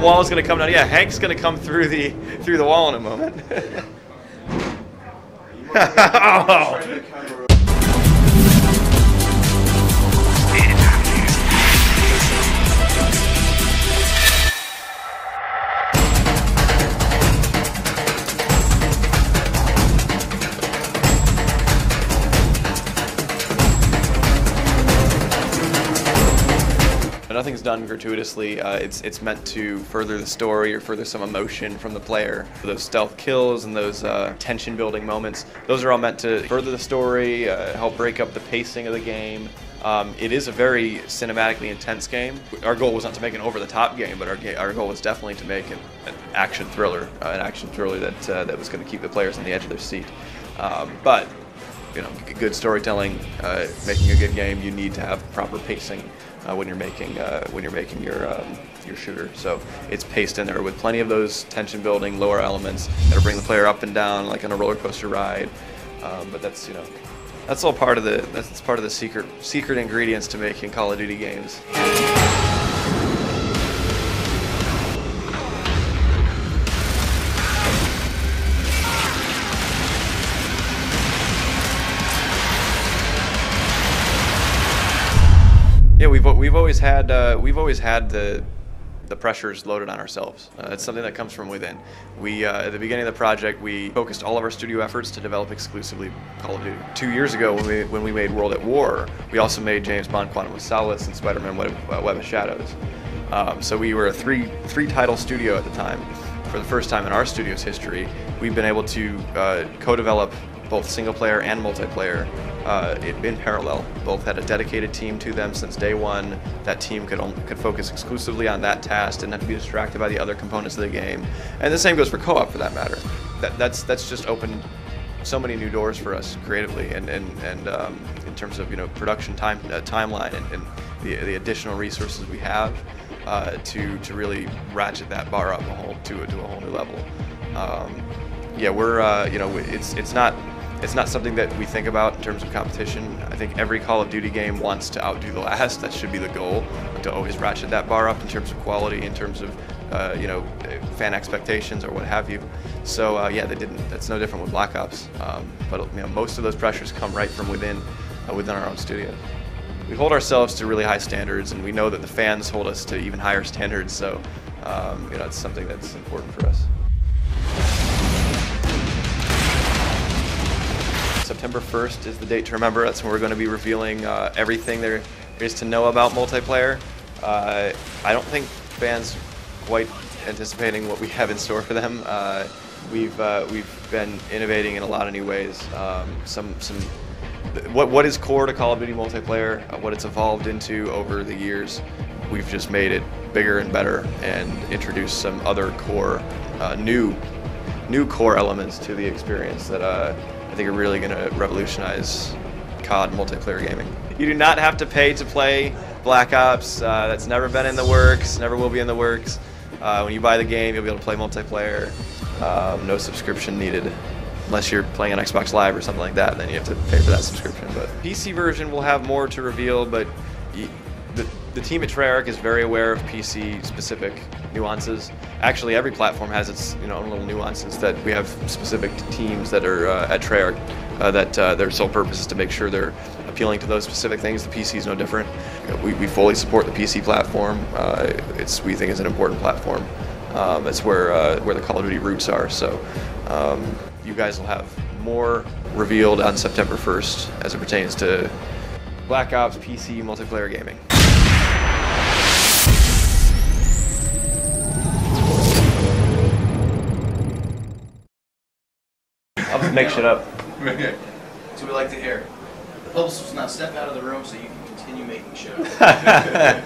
wall is going to come down. Yeah, Hank's going to come through the wall in a moment. Oh. Nothing's done gratuitously. It's meant to further the story or further some emotion from the player. Those stealth kills and those tension-building moments, those are all meant to further the story, help break up the pacing of the game. It is a very cinematically intense game. Our goal was not to make an over-the-top game, but our goal was definitely to make an action thriller, that was going to keep the players on the edge of their seat. But you know, good storytelling, making a good game, you need to have proper pacing when you're making your shooter. So it's paced in there with plenty of those tension-building lower elements that'll bring the player up and down like on a roller coaster ride. But that's that's all part of the secret ingredients to making Call of Duty games. Yeah, we've always had the pressures loaded on ourselves. It's something that comes from within. We at the beginning of the project, we focused all of our studio efforts to develop exclusively Call of Duty. 2 years ago, when we made World at War, we also made James Bond: Quantum of Solace and Spider-Man: Web of Shadows. So we were a three-title studio at the time. For the first time in our studio's history, we've been able to co-develop both single-player and multiplayer in parallel. Both had a dedicated team to them since day one. That team could focus exclusively on that task and not to be distracted by the other components of the game. And the same goes for co-op, for that matter. That's just opened so many new doors for us creatively, and in terms of production timeline and the additional resources we have to really ratchet that bar up to a whole new level. Yeah, we're it's not something that we think about in terms of competition. I think every Call of Duty game wants to outdo the last. That should be the goal, to always ratchet that bar up in terms of quality, in terms of fan expectations or what have you. So yeah, that's no different with Black Ops. But most of those pressures come right from within our own studios. We hold ourselves to really high standards, and we know that the fans hold us to even higher standards. So it's something that's important for us. September 1st is the date to remember. That's when we're going to be revealing everything there is to know about multiplayer. I don't think fans quite anticipating what we have in store for them. We've been innovating in a lot of new ways. What is core to Call of Duty multiplayer, what it's evolved into over the years, we've just made it bigger and better and introduced some other core, new core elements to the experience that I think are really going to revolutionize COD multiplayer gaming. You do not have to pay to play Black Ops. That's never been in the works, never will be in the works. When you buy the game, you'll be able to play multiplayer. No subscription needed, unless you're playing on Xbox Live or something like that. Then you have to pay for that subscription. But PC version will have more to reveal, but the team at Treyarch is very aware of PC-specific nuances. Actually, every platform has its own little nuances that we have specific teams that are at Treyarch that their sole purpose is to make sure they're appealing to those specific things. The PC is no different. We fully support the PC platform. We think it's an important platform. It's where the Call of Duty roots are. So you guys will have more revealed on September 1st as it pertains to Black Ops PC multiplayer gaming. I'll just make shit up. Okay. That's what we like to hear. The publicist will now step out of the room so you can continue making shit up.